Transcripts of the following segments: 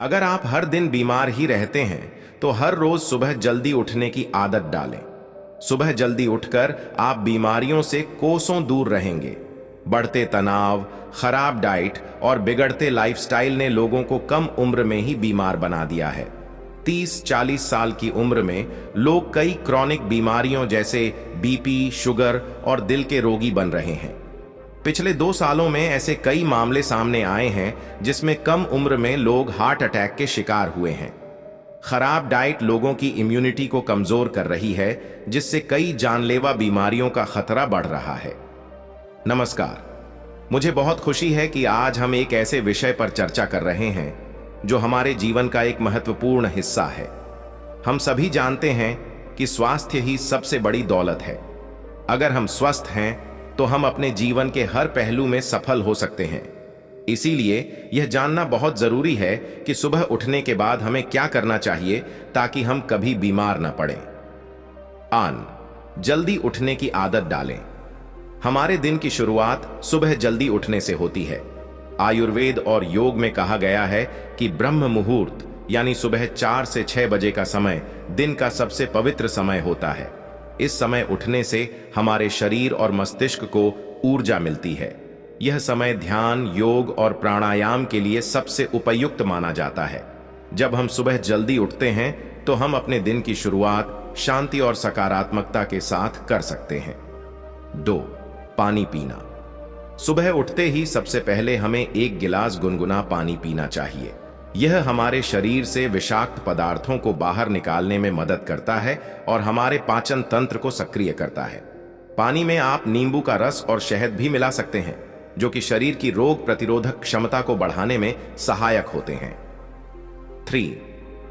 अगर आप हर दिन बीमार ही रहते हैं तो हर रोज सुबह जल्दी उठने की आदत डालें। सुबह जल्दी उठकर आप बीमारियों से कोसों दूर रहेंगे। बढ़ते तनाव, खराब डाइट और बिगड़ते लाइफस्टाइल ने लोगों को कम उम्र में ही बीमार बना दिया है। 30-40 साल की उम्र में लोग कई क्रॉनिक बीमारियों जैसे बीपी, शुगर और दिल के रोगी बन रहे हैं। पिछले 2 सालों में ऐसे कई मामले सामने आए हैं जिसमें कम उम्र में लोग हार्ट अटैक के शिकार हुए हैं। खराब डाइट लोगों की इम्यूनिटी को कमजोर कर रही है, जिससे कई जानलेवा बीमारियों का खतरा बढ़ रहा है। नमस्कार, मुझे बहुत खुशी है कि आज हम एक ऐसे विषय पर चर्चा कर रहे हैं जो हमारे जीवन का एक महत्वपूर्ण हिस्सा है। हम सभी जानते हैं कि स्वास्थ्य ही सबसे बड़ी दौलत है। अगर हम स्वस्थ हैं तो हम अपने जीवन के हर पहलू में सफल हो सकते हैं। इसीलिए यह जानना बहुत जरूरी है कि सुबह उठने के बाद हमें क्या करना चाहिए ताकि हम कभी बीमार न पड़ें। जल्दी उठने की आदत डालें। हमारे दिन की शुरुआत सुबह जल्दी उठने से होती है। आयुर्वेद और योग में कहा गया है कि ब्रह्म मुहूर्त यानी सुबह 4 से 6 बजे का समय दिन का सबसे पवित्र समय होता है। इस समय उठने से हमारे शरीर और मस्तिष्क को ऊर्जा मिलती है। यह समय ध्यान, योग और प्राणायाम के लिए सबसे उपयुक्त माना जाता है। जब हम सुबह जल्दी उठते हैं तो हम अपने दिन की शुरुआत शांति और सकारात्मकता के साथ कर सकते हैं। 2. पानी पीना। सुबह उठते ही सबसे पहले हमें 1 गिलास गुनगुना पानी पीना चाहिए। यह हमारे शरीर से विषाक्त पदार्थों को बाहर निकालने में मदद करता है और हमारे पाचन तंत्र को सक्रिय करता है। पानी में आप नींबू का रस और शहद भी मिला सकते हैं, जो कि शरीर की रोग प्रतिरोधक क्षमता को बढ़ाने में सहायक होते हैं। 3.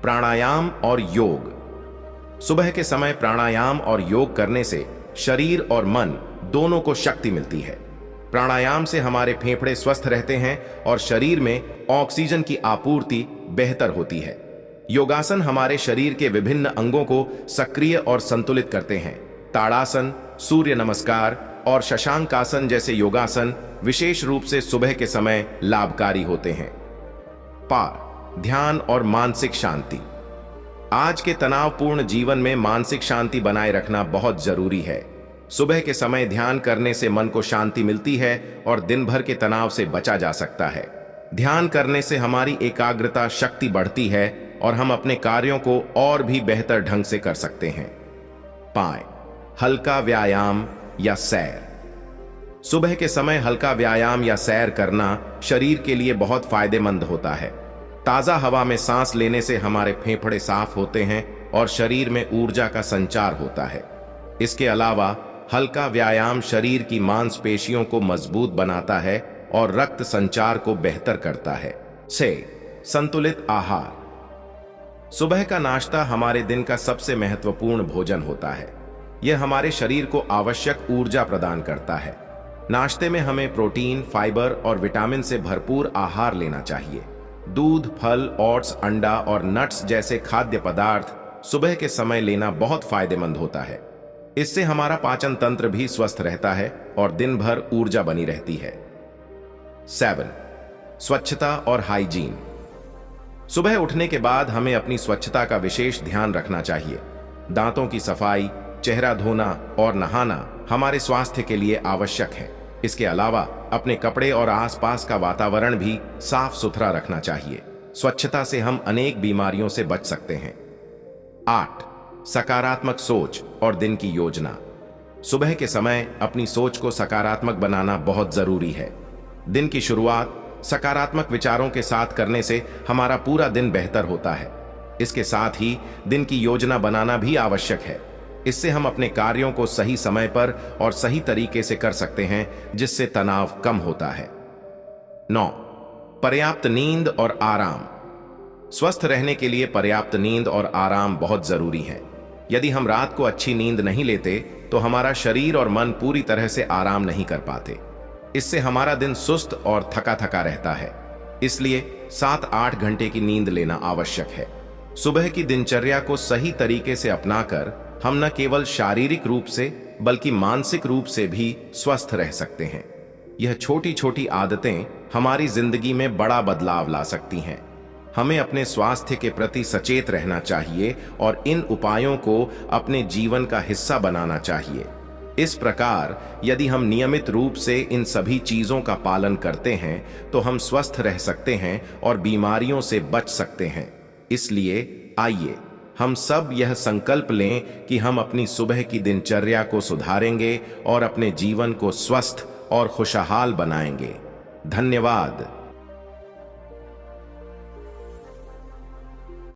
प्राणायाम और योग। सुबह के समय प्राणायाम और योग करने से शरीर और मन दोनों को शक्ति मिलती है। प्राणायाम से हमारे फेफड़े स्वस्थ रहते हैं और शरीर में ऑक्सीजन की आपूर्ति बेहतर होती है। योगासन हमारे शरीर के विभिन्न अंगों को सक्रिय और संतुलित करते हैं। ताड़ासन, सूर्य नमस्कार और शशांकासन जैसे योगासन विशेष रूप से सुबह के समय लाभकारी होते हैं। ध्यान और मानसिक शांति। आज के तनावपूर्ण जीवन में मानसिक शांति बनाए रखना बहुत जरूरी है। सुबह के समय ध्यान करने से मन को शांति मिलती है और दिन भर के तनाव से बचा जा सकता है। ध्यान करने से हमारी एकाग्रता शक्ति बढ़ती है और हम अपने कार्यों को और भी बेहतर ढंग से कर सकते हैं। 5. हल्का व्यायाम या सैर। सुबह के समय हल्का व्यायाम या सैर करना शरीर के लिए बहुत फायदेमंद होता है। ताजा हवा में सांस लेने से हमारे फेफड़े साफ होते हैं और शरीर में ऊर्जा का संचार होता है। इसके अलावा हल्का व्यायाम शरीर की मांसपेशियों को मजबूत बनाता है और रक्त संचार को बेहतर करता है। 6. संतुलित आहार। सुबह का नाश्ता हमारे दिन का सबसे महत्वपूर्ण भोजन होता है। यह हमारे शरीर को आवश्यक ऊर्जा प्रदान करता है। नाश्ते में हमें प्रोटीन, फाइबर और विटामिन से भरपूर आहार लेना चाहिए। दूध, फल, ओट्स, अंडा और नट्स जैसे खाद्य पदार्थ सुबह के समय लेना बहुत फायदेमंद होता है। इससे हमारा पाचन तंत्र भी स्वस्थ रहता है और दिन भर ऊर्जा बनी रहती है। 7. स्वच्छता और हाइजीन। सुबह उठने के बाद हमें अपनी स्वच्छता का विशेष ध्यान रखना चाहिए। दांतों की सफाई, चेहरा धोना और नहाना हमारे स्वास्थ्य के लिए आवश्यक है। इसके अलावा अपने कपड़े और आसपास का वातावरण भी साफ सुथरा रखना चाहिए। स्वच्छता से हम अनेक बीमारियों से बच सकते हैं। 8. सकारात्मक सोच और दिन की योजना। सुबह के समय अपनी सोच को सकारात्मक बनाना बहुत जरूरी है। दिन की शुरुआत सकारात्मक विचारों के साथ करने से हमारा पूरा दिन बेहतर होता है। इसके साथ ही दिन की योजना बनाना भी आवश्यक है। इससे हम अपने कार्यों को सही समय पर और सही तरीके से कर सकते हैं, जिससे तनाव कम होता है। 9. पर्याप्त नींद और आराम। स्वस्थ रहने के लिए पर्याप्त नींद और आराम बहुत जरूरी है। यदि हम रात को अच्छी नींद नहीं लेते तो हमारा शरीर और मन पूरी तरह से आराम नहीं कर पाते। इससे हमारा दिन सुस्त और थका थका रहता है। इसलिए 7-8 घंटे की नींद लेना आवश्यक है। सुबह की दिनचर्या को सही तरीके से अपनाकर हम न केवल शारीरिक रूप से बल्कि मानसिक रूप से भी स्वस्थ रह सकते हैं। यह छोटी छोटी आदतें हमारी जिंदगी में बड़ा बदलाव ला सकती हैं। हमें अपने स्वास्थ्य के प्रति सचेत रहना चाहिए और इन उपायों को अपने जीवन का हिस्सा बनाना चाहिए। इस प्रकार यदि हम नियमित रूप से इन सभी चीजों का पालन करते हैं तो हम स्वस्थ रह सकते हैं और बीमारियों से बच सकते हैं। इसलिए आइए हम सब यह संकल्प लें कि हम अपनी सुबह की दिनचर्या को सुधारेंगे और अपने जीवन को स्वस्थ और खुशहाल बनाएंगे। धन्यवाद।